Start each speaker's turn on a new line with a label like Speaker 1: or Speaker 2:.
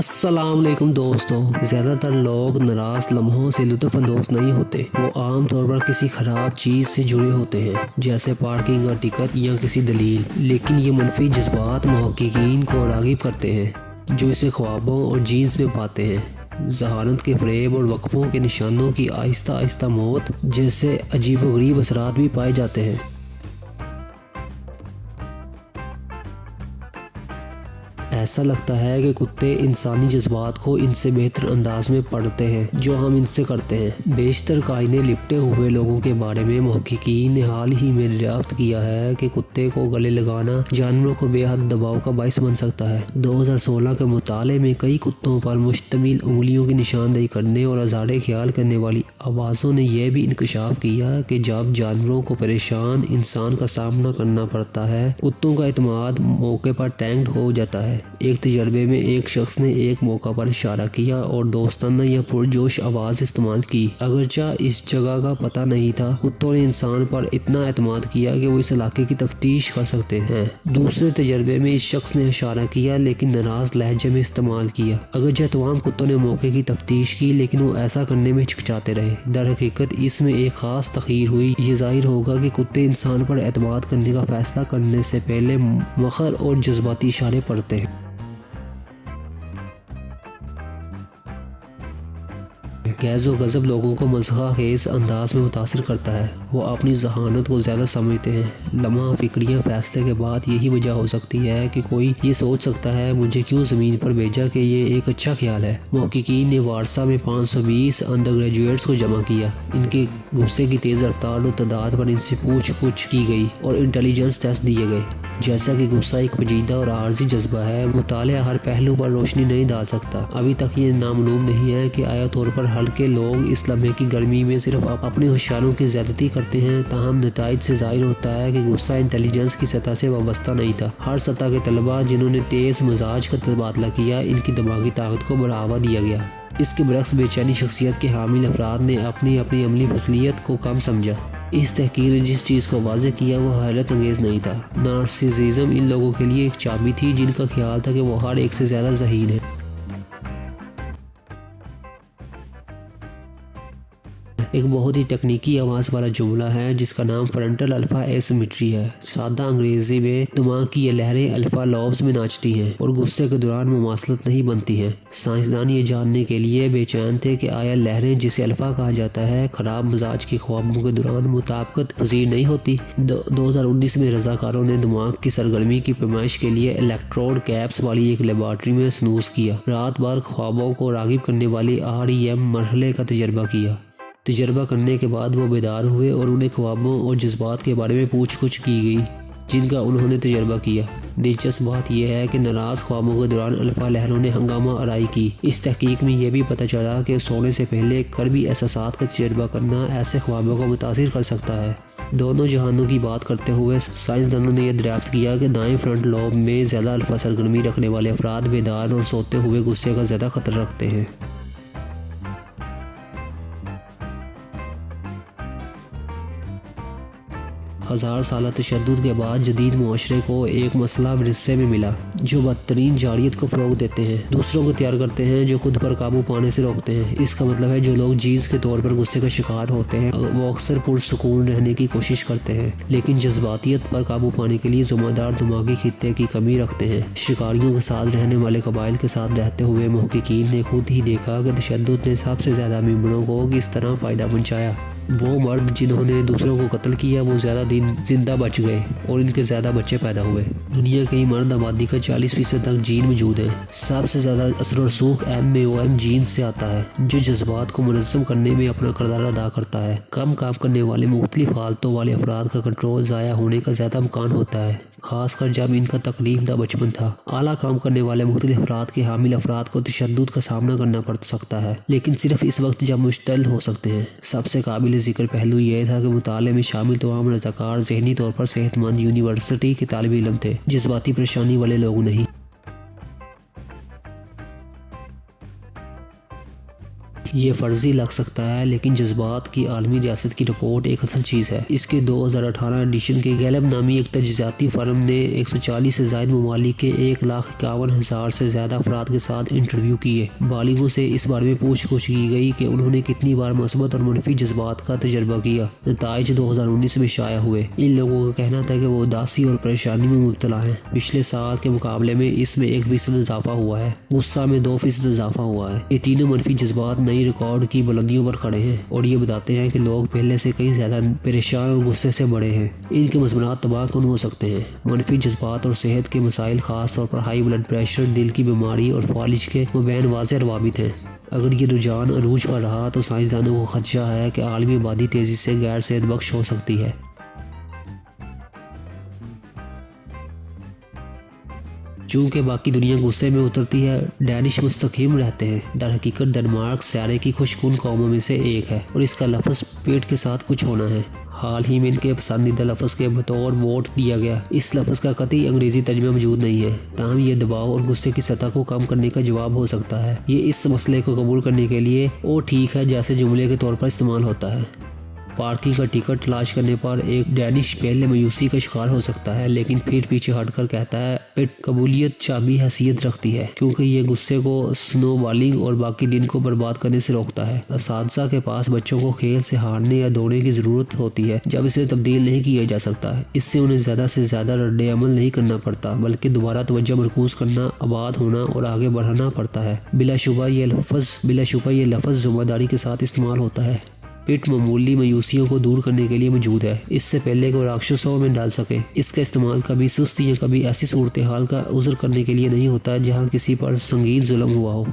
Speaker 1: السلام علیکم دوستو، زیادہ تر لوگ ناراض لمحوں سے لطف اندوز نہیں ہوتے۔ وہ عام طور پر کسی خراب چیز سے جڑے ہوتے ہیں، جیسے پارکنگ کا ٹکٹ یا کسی دلیل۔ لیکن یہ منفی جذبات محققین کو راغب کرتے ہیں، جو اسے خوابوں اور جینس میں پاتے ہیں۔ ذہانت کے فریب اور وقفوں کے نشانوں کی آہستہ آہستہ موت جیسے عجیب و غریب اثرات بھی پائے جاتے ہیں۔ ایسا لگتا ہے کہ کتے انسانی جذبات کو ان سے بہتر انداز میں پڑھتے ہیں جو ہم ان سے کرتے ہیں۔ بیشتر کائنے لپٹے ہوئے لوگوں کے بارے میں محققین نے حال ہی میں دریافت کیا ہے کہ کتے کو گلے لگانا جانوروں کو بے حد دباؤ کا باعث بن سکتا ہے۔ 2016 کے مطالعے میں کئی کتوں پر مشتمل انگلیوں کی نشاندہی کرنے اور ازارِ خیال کرنے والی آوازوں نے یہ بھی انکشاف کیا کہ جب جانوروں کو پریشان انسان کا سامنا کرنا پڑتا ہے، کتوں کا اعتماد موقع پر ٹینکڈ ہو جاتا ہے۔ ایک تجربے میں ایک شخص نے ایک موقع پر اشارہ کیا اور دوستانہ یا پرجوش آواز استعمال کی۔ اگرچہ اس جگہ کا پتہ نہیں تھا، کتوں نے انسان پر اتنا اعتماد کیا کہ وہ اس علاقے کی تفتیش کر سکتے ہیں۔ دوسرے تجربے میں اس شخص نے اشارہ کیا لیکن ناراض لہجے میں استعمال کیا۔ اگرچہ تمام کتوں نے موقع کی تفتیش کی لیکن وہ ایسا کرنے میں ہچکچاتے رہے۔ در حقیقت اس میں ایک خاص تاخیر ہوئی۔ یہ ظاہر ہوگا کہ کتے انسان پر اعتماد کرنے کا فیصلہ کرنے سے پہلے مخر اور جذباتی اشارے پڑھتے ہیں۔ غیظ و غضب لوگوں کو مضحکہ خیز انداز میں متاثر کرتا ہے۔ وہ اپنی ذہانت کو زیادہ سمجھتے ہیں۔ لمحہ فکریہ فیصلے کے بعد یہی وجہ ہو سکتی ہے کہ کوئی یہ سوچ سکتا ہے مجھے کیوں زمین پر بھیجا کہ یہ ایک اچھا خیال ہے۔ محققین نے وارسا میں 520 انڈر گریجویٹس کو جمع کیا۔ ان کے غصے کی تیز رفتار اور تعداد پر ان سے پوچھ گچھ کی گئی اور انٹیلیجنس ٹیسٹ دیے گئے۔ جیسا کہ غصہ ایک پیچیدہ اور عارضی جذبہ ہے، مطالعہ ہر پہلو پر روشنی نہیں ڈال سکتا۔ ابھی تک یہ نامعلوم نہیں ہے کہ آیا طور پر ہلکے لوگ اس لمحے کی گرمی میں صرف اپنے ہوشیاروں کی زیادتی کرتے ہیں۔ تاہم نتائج سے ظاہر ہوتا ہے کہ غصہ انٹیلیجنس کی سطح سے وابستہ نہیں تھا۔ ہر سطح کے طلباء جنہوں نے تیز مزاج کا تبادلہ کیا، ان کی دماغی طاقت کو بڑھاوا دیا گیا۔ اس کے برعکس بے چینی شخصیت کے حامل افراد نے اپنی عملی فصلیت کو کم سمجھا۔ اس تحقیق نے جس چیز کو واضح کیا وہ حیرت انگیز نہیں تھا۔ نارسیسزم ان لوگوں کے لیے ایک چابی تھی جن کا خیال تھا کہ وہ ہر ایک سے زیادہ ذہین ہے۔ ایک بہت ہی تکنیکی آواز والا جملہ ہے جس کا نام فرنٹل الفا ایسیمیٹری ہے۔ سادہ انگریزی میں دماغ کی یہ لہریں الفا لوبز میں ناچتی ہیں اور غصے کے دوران مماثلت نہیں بنتی ہیں۔ سائنسدان یہ جاننے کے لیے بے چین تھے کہ آیا لہریں جسے الفا کہا جاتا ہے خراب مزاج کے خوابوں کے دوران مطابقت پذیر نہیں ہوتی۔ 2019 میں رضاکاروں نے دماغ کی سرگرمی کی پیمائش کے لیے الیکٹروڈ کیپس والی ایک لیبارٹری میں سنوز کیا۔ رات بھر خوابوں کو راغب کرنے والی REM مرحلے کا تجربہ کیا۔ تجربہ کرنے کے بعد وہ بیدار ہوئے اور انہیں خوابوں اور جذبات کے بارے میں پوچھ گچھ کی گئی جن کا انہوں نے تجربہ کیا۔ دلچسپ بات یہ ہے کہ ناراض خوابوں کے دوران الفا لہروں نے ہنگامہ آرائی کی۔ اس تحقیق میں یہ بھی پتہ چلا کہ سونے سے پہلے کڑوی احساسات کا تجربہ کرنا ایسے خوابوں کو متاثر کر سکتا ہے۔ دونوں جہانوں کی بات کرتے ہوئے سائنسدانوں نے یہ دریافت کیا کہ دائیں فرنٹ لوب میں زیادہ الفا سرگرمی رکھنے والے افراد بیدار اور سوتے ہوئے غصے کا زیادہ خطرہ رکھتے ہیں۔ ہزار سالہ تشدد کے بعد جدید معاشرے کو ایک مسئلہ ورثے میں ملا جو بدترین جارحیت کو فروغ دیتے ہیں، دوسروں کو تیار کرتے ہیں جو خود پر قابو پانے سے روکتے ہیں۔ اس کا مطلب ہے جو لوگ جینس کے طور پر غصے کا شکار ہوتے ہیں وہ اکثر پرسکون رہنے کی کوشش کرتے ہیں لیکن جذباتیت پر قابو پانے کے لیے ذمہ دار دماغی خطے کی کمی رکھتے ہیں۔ شکاریوں کے ساتھ رہنے والے قبائل کے ساتھ رہتے ہوئے محققین نے خود ہی دیکھا کہ تشدد نے سب سے زیادہ ممبروں کو کس طرح فائدہ پہنچایا۔ وہ مرد جنہوں نے دوسروں کو قتل کیا وہ زیادہ دن زندہ بچ گئے اور ان کے زیادہ بچے پیدا ہوئے۔ دنیا کی مرد آبادی کا 40% تک جین موجود ہے۔ سب سے زیادہ اثر و رسوخ MAOM جین سے آتا ہے جو جذبات کو منظم کرنے میں اپنا کردار ادا کرتا ہے۔ کم کام کرنے والے مختلف حالتوں والے افراد کا کنٹرول ضائع ہونے کا زیادہ امکان ہوتا ہے، خاص کر جب ان کا تکلیف دہ بچپن تھا۔ اعلیٰ کام کرنے والے مختلف افراد کے حامل افراد کو تشدد کا سامنا کرنا پڑ سکتا ہے لیکن صرف اس وقت جب مشتعل ہو سکتے ہیں۔ سب سے قابل ذکر پہلو یہ تھا کہ مطالعے میں شامل تمام رضاکار ذہنی طور پر صحت مند یونیورسٹی کے طالب علم تھے، جذباتی پریشانی والے لوگ نہیں۔ یہ فرضی لگ سکتا ہے لیکن جذبات کی عالمی ریاست کی رپورٹ ایک اصل چیز ہے۔ اس کے 2018 ایڈیشن کے گیلب نامی ایک تجزیاتی فرم نے 140 سے زائد ممالک کے 1,51,000 سے زیادہ افراد کے ساتھ انٹرویو کیے۔ بالغوں سے اس بارے میں پوچھ گچھ کی گئی کہ انہوں نے کتنی بار مثبت اور منفی جذبات کا تجربہ کیا۔ نتائج 2019 میں شائع ہوئے۔ ان لوگوں کا کہنا تھا کہ وہ اداسی اور پریشانی میں مبتلا ہیں۔ پچھلے سال کے مقابلے میں اس میں 1% اضافہ ہوا ہے۔ غصہ میں 2% اضافہ ہوا ہے۔ یہ تینوں منفی جذبات نئی ریکارڈ کی بلندیوں پر کھڑے ہیں اور یہ بتاتے ہیں کہ لوگ پہلے سے کہیں زیادہ پریشان اور غصے سے بڑے ہیں۔ ان کے مضمرات تباہ کن ہو سکتے ہیں۔ منفی جذبات اور صحت کے مسائل، خاص طور پر ہائی بلڈ پریشر، دل کی بیماری اور فالج کے مابین واضح روابط ہیں۔ اگر یہ رجحان عروج پر رہا تو سائنسدانوں کو خدشہ ہے کہ عالمی آبادی تیزی سے غیر صحت بخش ہو سکتی ہے۔ چونکہ باقی دنیا غصے میں اترتی ہے، ڈینش مستقیم رہتے ہیں۔ در حقیقت ڈنمارک سیارے کی خوش کن قوموں میں سے ایک ہے اور اس کا لفظ پیٹ کے ساتھ کچھ ہونا ہے۔ حال ہی میں ان کے پسندیدہ لفظ کے بطور ووٹ دیا گیا۔ اس لفظ کا قطعی انگریزی ترجمہ موجود نہیں ہے، تاہم یہ دباؤ اور غصے کی سطح کو کم کرنے کا جواب ہو سکتا ہے۔ یہ اس مسئلے کو قبول کرنے کے لیے "او ٹھیک ہے" جیسے جملے کے طور پر استعمال ہوتا ہے۔ پارکنگ کا ٹکٹ تلاش کرنے پر ایک ڈینش پہلے مایوسی کا شکار ہو سکتا ہے، لیکن پھر پیچھے ہٹ کر کہتا ہے "پٹ قبولیت شامی حیثیت رکھتی ہے کیونکہ یہ غصے کو سنو بالنگ اور باقی دن کو برباد کرنے سے روکتا ہے"۔ اساتذہ کے پاس بچوں کو کھیل سے ہارنے یا دوڑنے کی ضرورت ہوتی ہے جب اسے تبدیل نہیں کیا جا سکتا۔ اس سے انہیں زیادہ سے زیادہ رد عمل نہیں کرنا پڑتا بلکہ دوبارہ توجہ مرکوز کرنا، آباد ہونا اور آگے بڑھنا پڑتا ہے۔ بلا شبہ یہ لفظ ذمہ داری کے ساتھ استعمال ہوتا ہے۔ پٹ معمولی مایوسیوں کو دور کرنے کے لیے موجود ہے، اس سے پہلے کہ وہ راکشسوں میں ڈال سکے۔ اس کا استعمال کبھی سستی یا کبھی ایسی صورتحال کا عذر کرنے کے لیے نہیں ہوتا جہاں کسی پر سنگین ظلم ہوا ہو۔